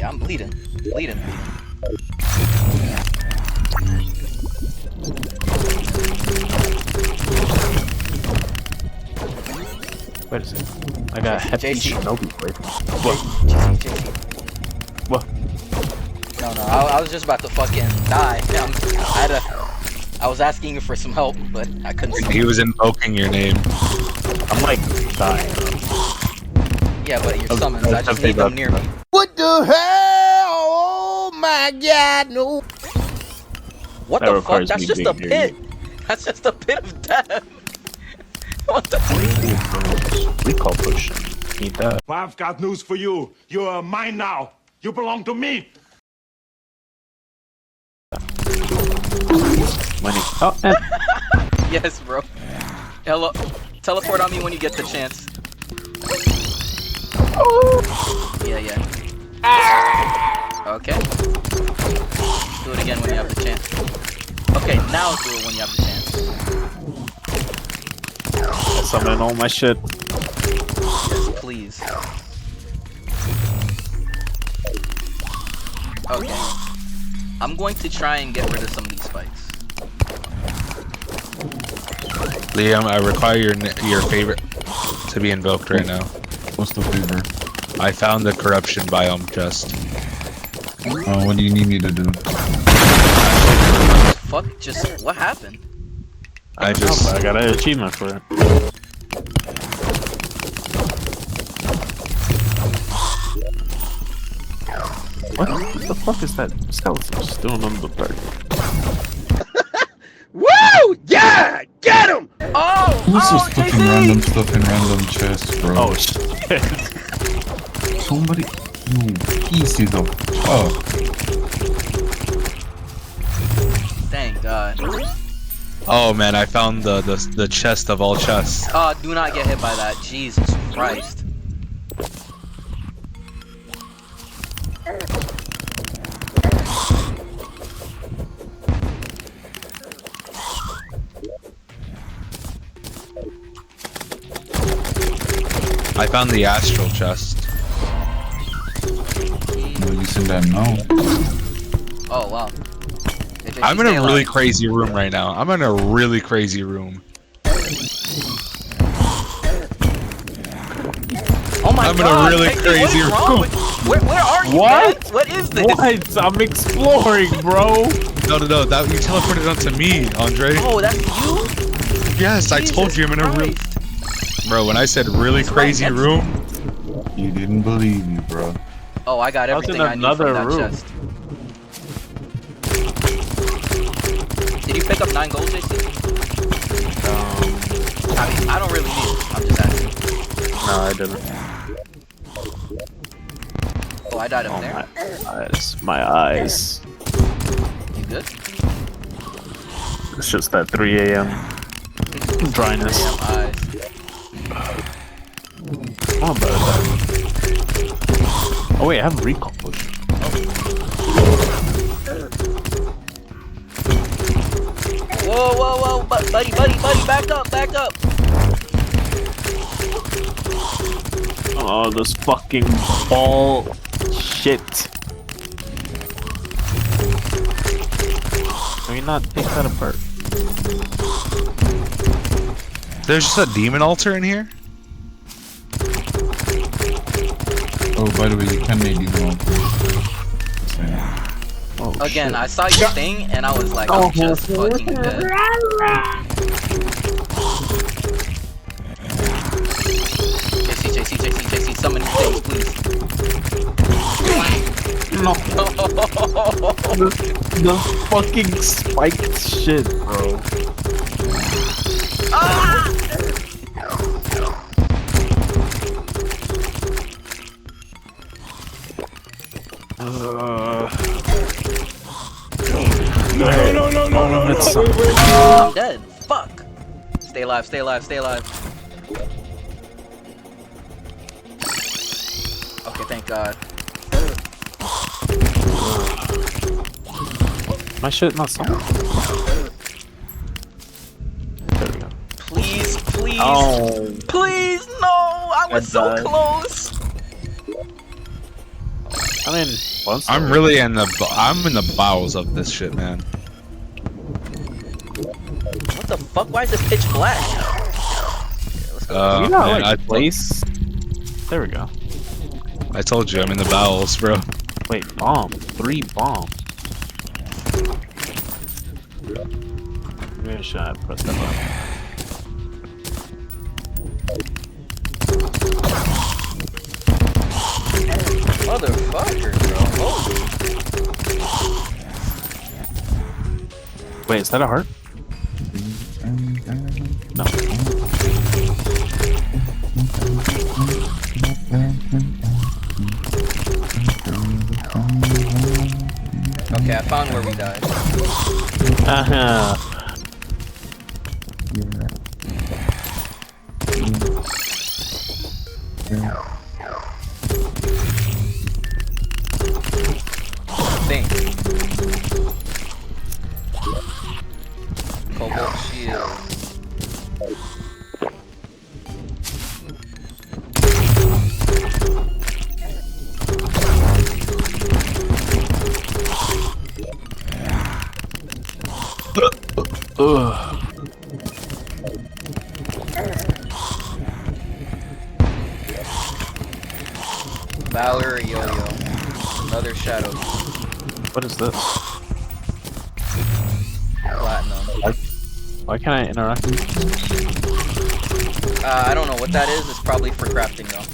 Yeah, I'm bleeding. Bleeding. Wait a second. I got a hefty JC. Shinobi blade. What? JC. What? No, I was just about to fucking die. I was asking you for some help, but I couldn't see. He was invoking your name. I'm like dying. Yeah, but your summons, I just need them near me. What the hell? Oh my god, no. What That the fuck? requires That's me just a being near pit. That's just a pit of death. What the Recall push. Need that. I've got news for you. You are mine now. You belong to me. Money. Oh, man. Yes, bro. Hello. Teleport on me when you get the chance. Yeah. Okay. Do it again when you have the chance. Okay, now do it when you have the chance. I summon all my shit. Yes, please. Okay. I'm going to try and get rid of some of these spikes. Liam, I require your favorite to be invoked right now. What's the favor? I found the corruption biome chest. Oh, what do you need me to do? Fuck, just what happened? I got an achievement for it. What the fuck is that skeleton still on the bird? Woo! Yeah! Get him! Oh! Who's Oh, just putting JC! random stuff in random chests, bro? Oh shit. Somebody, you pieces of fuck. Thank God. Oh man, I found the chest of all chests. Oh, do not get hit by that. Jesus Christ. I found the astral chest. No, you send that no. Oh, wow. JC, I'm in stay a alive. really crazy room right now. I'm in a really crazy room. Oh my I'm in a God, really JC, crazy what is wrong room. with- Where are you, What? man? What is this? What? I'm exploring, bro. No, that you teleported onto me, Andre. Oh, that's you? Yes, I told you I'm in a room. Christ. Bro, when I said really crazy right next- room, You didn't believe me, bro. Oh, I got I was in everything I need from another that room. chest. Did you pick up 9 gold, JC? I mean, I don't really need it. I'm just asking. No, I didn't. Oh, I died up Oh there. my eyes. You good? It's just that 3 a.m. dryness. Damn eyes. Oh, but oh wait, I have recall push. Whoa, buddy, back up. Oh, this fucking ball shit. Can we not take that apart? there's just a demon altar in here. Oh, by the way, you can maybe go on. Oh, Again, shit. I saw your thing and I was like, I'm just fucking dead. JC, summon these things, please. No. The fucking spiked shit, bro. Ah! No. I'm dead. Fuck. Stay alive. Okay, thank God. My shit not something. There we go. Please, Oh. please, no! I was so died. close. I mean, once I'm really in the I'm in the bowels of this shit, man. What the fuck? Why is this pitch black? Yeah, let's go. you got man, like place. There we go. I told you I'm in the bowels, bro. Wait, bomb. 3 bombs. Maybe I should press that button. Motherfucker, bro. Holy. Wait, is that a heart? No. Okay, I found where we died. Think. Cobalt shield. Ugh. Valor Yo-Yo. Another shadow. What is this? Platinum. Why can't I interact? I don't know what that is. It's probably for crafting though.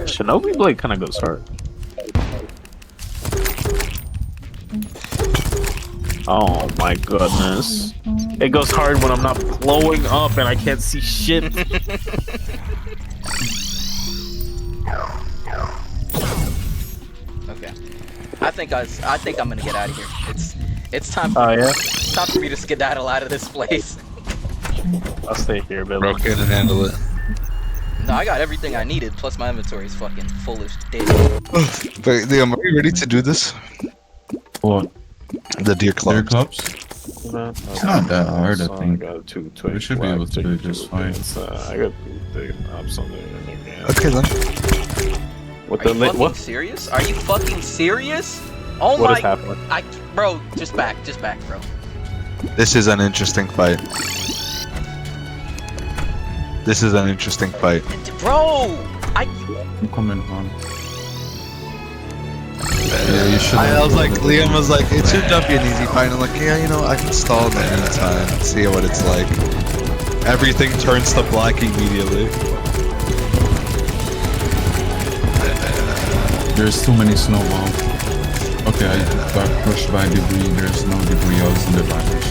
Shinobi Blade kind of goes hard. Oh my goodness. It goes hard when I'm not blowing up and I can't see shit. Okay. I think I'm gonna get out of here. It's time. Oh yeah. It's time for me to skedaddle out of this place. I'll stay here, Billy. Bro, can handle it. No, I got everything I needed. Plus my inventory is fucking full as shit. But Liam, are you ready to do this? What? The deer Clear club. clubs? It's not that hard, I think. I got two We should be able to do just fine. I got the ops on there. Okay then. What Are you the fucking what? serious? Are you fucking serious? Oh What my! is happening? Bro, just back, bro. This is an interesting fight. This is an interesting fight. Bro, I'm coming on. Yeah, you should. I was like, Liam was like, it should not be an easy fight. I'm like, yeah, you know, I can stall in the meantime, see what it's like. Everything turns to black immediately. There's too many snowballs. Okay, I got crushed by debris. There's no debris. I was in the vanish.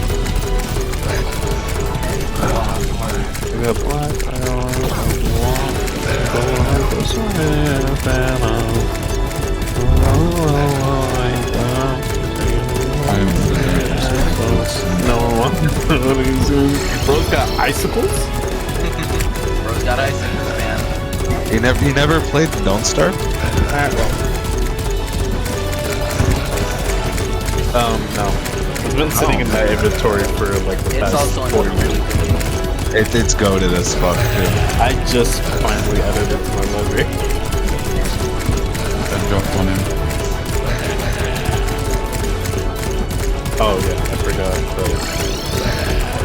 No. Bro's got icicles? bro's got icicles, man. You never played Don't Starve? No. It's been sitting in my inventory for like the It's past also 4 in years. It's goated as fuck, too. I just finally added it to my library. I dropped on him. Oh yeah, I forgot.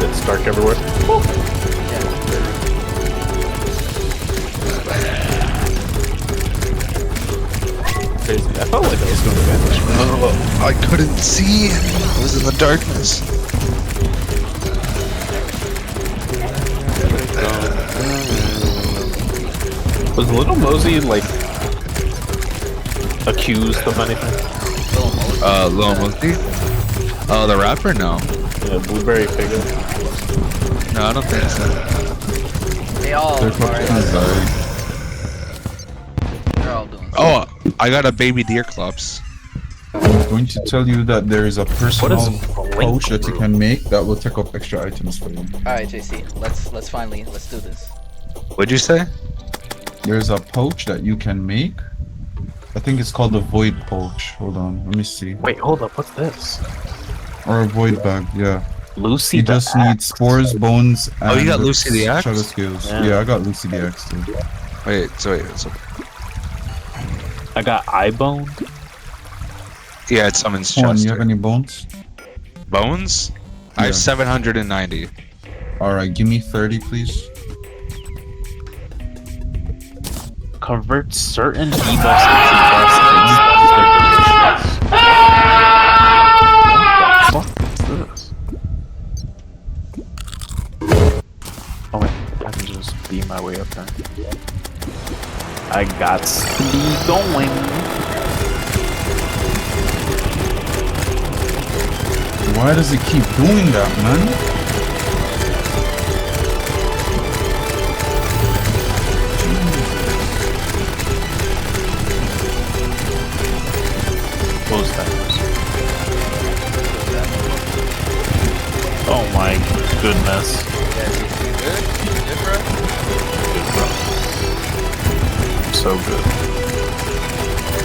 It's dark everywhere. Crazy. I felt like I was going to vanish. Oh, I couldn't see. I was in the darkness. Was Little Mosey like accused of anything? Lil Mosey? Oh, the rapper? No. Yeah, Blueberry Figure. No, I don't think so. They all They're are. probably gonna die. They're all doing. Oh, I got a baby deer clubs. I'm going to tell you that there is a personal is pouch that you can make that will take up extra items for you. All right, JC. Let's do this. What'd you say? There's a pouch that you can make. I think it's called a void pouch. Hold on, let me see. Wait, hold up. What's this? Or a void bag, yeah. Lucy. You the just Axe. need spores, bones, and Oh, you got Lucy the Axe? shadow skills. Yeah. Yeah, I got Lucy the Axe too. Wait, so I got eye bone. yeah, it summons Hold on, you have Chester. any bones? Bones? I Yeah. have 790. Alright, give me 30, please. Convert certain debuffs into buffs and extends their duration. What the fuck is this? Oh wait, I can just beam my way up there. I got to be going. Why does it keep doing that, man? Close that. Oh my goodness. Yeah, you good? Good, bro? Good, bro. So good.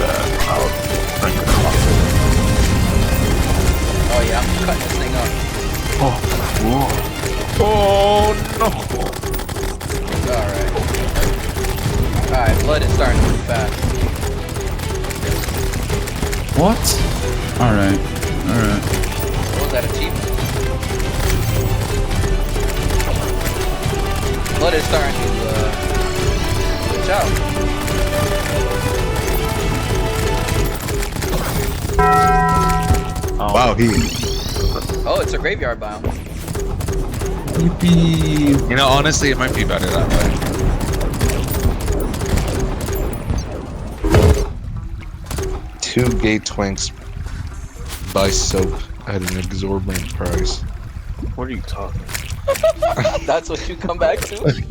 That I'll drink it off. Oh yeah, I'm cutting this thing up. Oh, oh no. Alright. Alright, blood is starting to move fast. What? Alright. Alright. What was that, achievement? Blood is starting to, switch out. Oh, Wow, he. Oh, it's a graveyard biome. Yippee! You know, honestly, it might be better that way. Two gate twinks buy soap at an exorbitant price. what are you talking? That's what you come back to?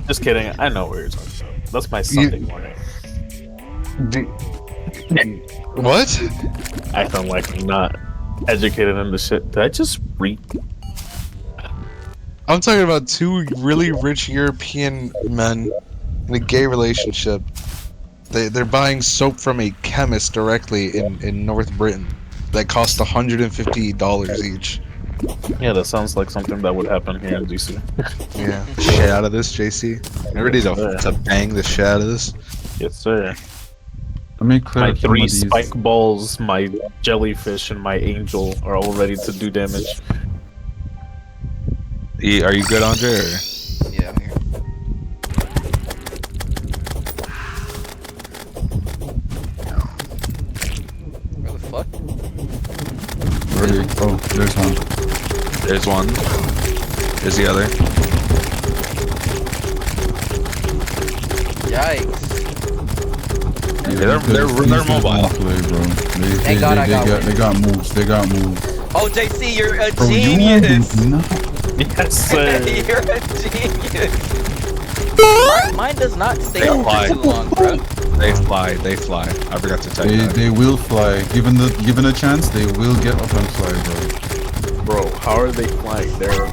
Just kidding. I know what you're talking about. That's my Sunday morning. What? Acting like I'm not educated in the shit. Did I just read? I'm talking about two really rich European men in a gay relationship. They're buying soap from a chemist directly in North Britain that cost $150 each. Yeah, that sounds like something that would happen here in DC. Yeah. Shit out of this, JC. You ready to bang the shit out of this? Yes, sir. Let me clear My up some three of these. spike balls, my jellyfish, and my angel are all ready to do damage. Are you good, Andre? Or? Yeah, I'm here. Where the fuck? Ready? Oh, there's one. There's one. There's the other. Yikes. Yeah, they're mobile. Play, bro. Thank God I got one. They got moves. They got moves. Oh, JC, you're a Bro, genius! you no. Yes, sir. You're a genius! Mine does not stay They up fly. for too long, bro. They fly. They fly. I forgot to tell you that. They will fly. Given a chance, they will get up and fly, bro. Bro, how are they flying? They're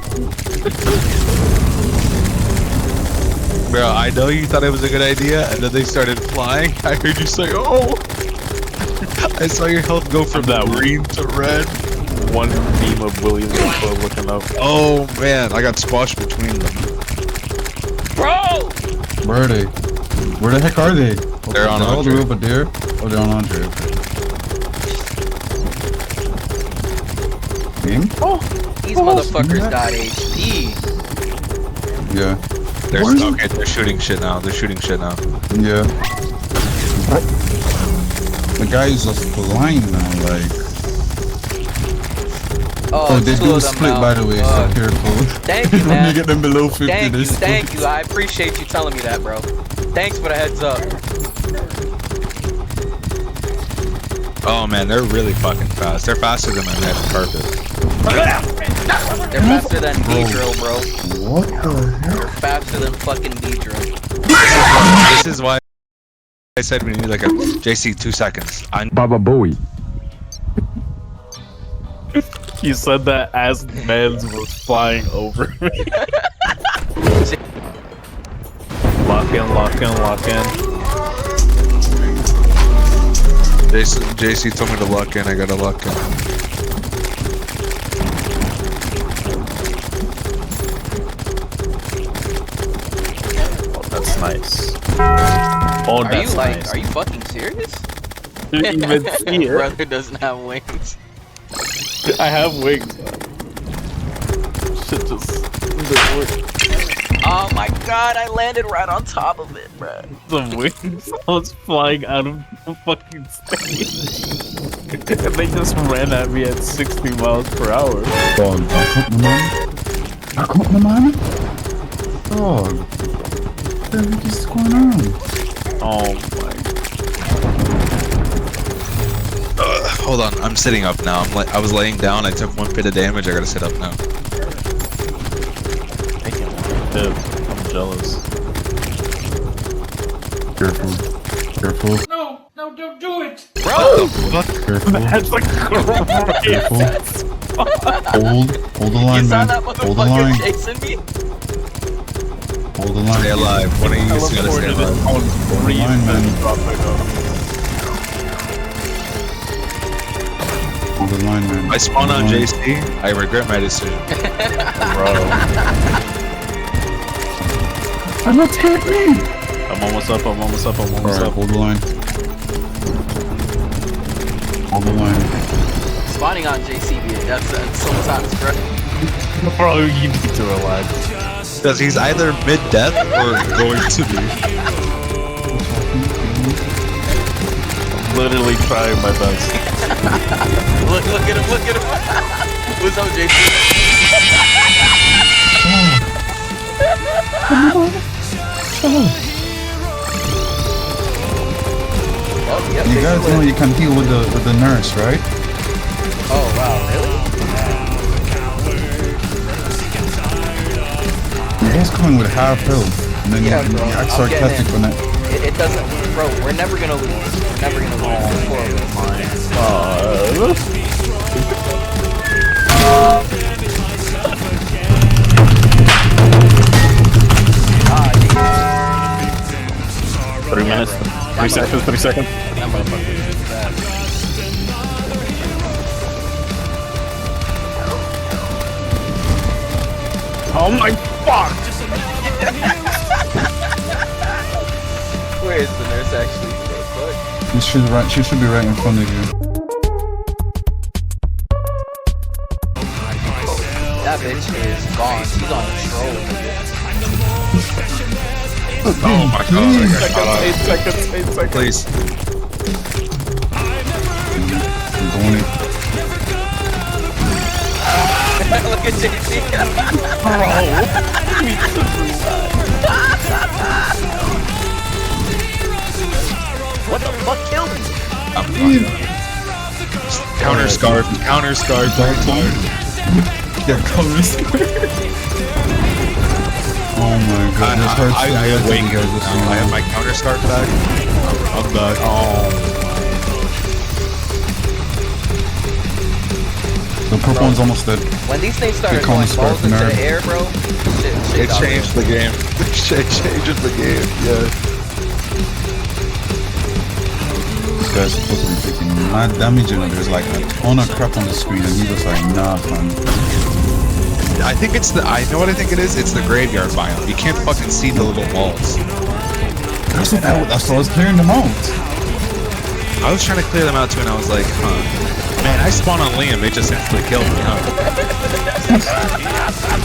Bro, I know you thought it was a good idea, and then they started flying. I heard you say, "Oh!" I saw your health go from that green to red. one beam of William Defoe looking up. Oh man, I got squashed between them. Bro! Where are they? Where the heck are they? They're on all the Andre. way over there. Oh, they're on Andre. Okay. Game? These motherfuckers got HP. Yeah. They're Where is okay. They're shooting shit now. They're shooting shit now. Yeah. The guy is just flying now, like. Oh, they two do of them split, now. by the way, so careful. Thank you, When man. you get them below 50, Thank they you, split. thank you. I appreciate you telling me that, bro. Thanks for the heads up. Oh man, they're really fucking fast. They're faster than my net purpose. They're faster than Beedrill, bro. What the heck? They're faster than fucking Beedrill. This is why I said we need like a JC 2 seconds. Baba Bowie. You said that as Mans was flying over me. Lock in, lock in, lock in. JC told me to lock in. I gotta lock in. Oh, that's nice. Oh, Are you that's like, nice. are you fucking serious? Didn't even see it. Brother doesn't have wings. I have wings. Shit just... Oh my god, I landed right on top of it, bruh. The wings. I was flying out of the fucking stage. And they just ran at me at 60 miles per hour. Dog, I caught my man. Dog. What the heck is going on? Oh my. Hold on, I'm sitting up now. I was laying down. I took 1 bit of damage. I gotta sit up now. I can't live. I'm jealous. Careful. Careful. No, don't do it. Bro! Careful. That's like Careful. Hold the You line, saw man. that Hold the motherfucker line. chasing me? Hold the line. Stay alive. One of you is gonna stay alive. Hold the line, man. Hold the line, man. I spawn on JC. I regret my decision. bro. I'm not scared me. I'm almost up. Alright, up. hold the line. Hold the line. Spawning on JCB, that's sometimes, bro. Bro, you need to relax. Because he's either mid-death or going to be. Literally trying my best. Look at him, look at him. What's up, JC? Oh, yep, You JC guys know lit. you can heal with the nurse, right? Oh, wow, really? You guys coming with half health, and then Yeah, you bro, act I'm sarcastic getting when that. It doesn't, bro, we're never gonna lose. We're never gonna lose. Ah, 3 minutes. 3 seconds. 3 seconds. that motherfucker is bad. Oh my fuck! Where is the nurse actually? What? She should be right in front of you. That bitch is gone. She's on a troll. Oh my god, I got caught up. 8 seconds. 8 seconds. Please. I'm going in. Look at JC. What the fuck killed me? I'm fucking counter scarf. Counter scarf. Yeah, cover square. Oh my god, this hurts. I have wing. guys. This I have my counter scarf back. I'm back. The purple one's almost dead. When these things started call me going balls Scarf into Nerd. the air, bro, shit It got changed the game. It changes the game. Yeah. This guy's supposed to be taking mad damage and there's like a ton of crap on the screen and he was like, nah, man. I think it's the. I know what I think it is. It's the graveyard biome. You can't fucking see the little walls. That's what I was clearing them out. I was trying to clear them out too, and I was like, huh. Man, I spawned on Liam. It just instantly killed me, huh?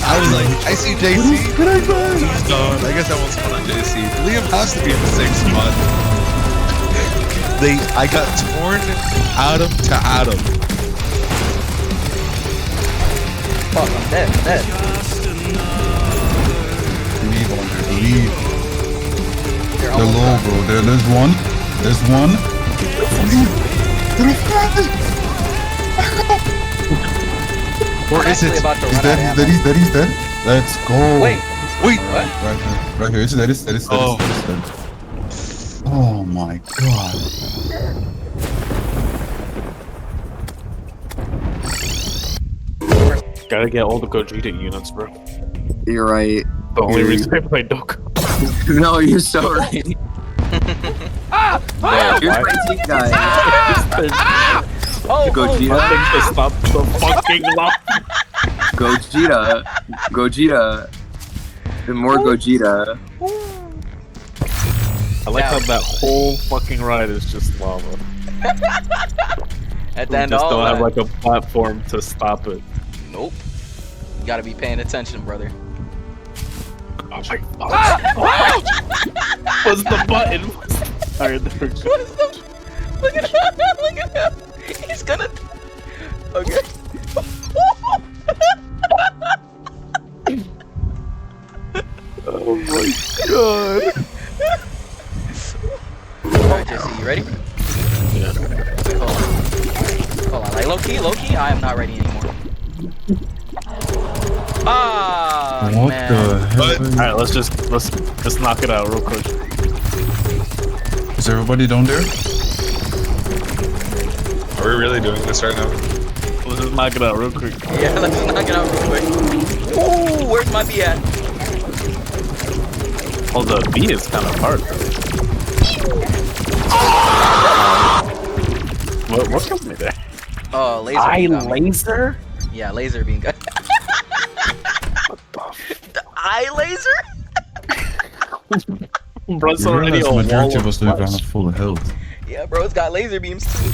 I was like, I see JC. He's gone. I guess I won't spawn on JC. Liam has to be in the 6th spot. I got torn atom to atom. Fuck, I'm dead, I'm dead. Leave on there, leave. They're They're almost low, done. bro. There's one. There's one. Or I'm is actually it? about to He's run dead, out he's of dead, ammo. he's dead, he's dead. Let's go. Wait, Wait. what? Right here, it's dead, it's dead, Oh. it's dead. Oh my god. Gotta get all the Gogeta units, bro. You're right. The only reason I play Doku. No, you're so right. You're Why? my team guy. Oh, Gogeta. Nothing to stop the fucking lock. Gogeta. Gogeta. The more Gogeta. I like Yeah. how that whole fucking ride is just lava. At the We end, just all don't have that. like a platform to stop it. Nope. You gotta be paying attention, brother. Oh my What's the button? Alright, there we go. What is the? Look at him! Look at him! He's gonna. Okay. Oh my god. Alright, Jesse, you ready? Yeah. Wait, hold on. Hold on. Like, low key, I am not ready anymore. Ah, What man. the hell? Alright, let's just knock it out real quick. Is everybody down there? Are we really doing this right now? Let's just knock it out real quick. Yeah, let's just knock it out real quick. Ooh, where's my B at? Oh, the B is kind of hard. What killed me there? Oh, laser. beam got me. laser? Yeah, laser beam got. The eye laser? Bro, it's You already realize a wall majority of of us don't even flesh. have full health. Yeah, bro, it's got laser beams too.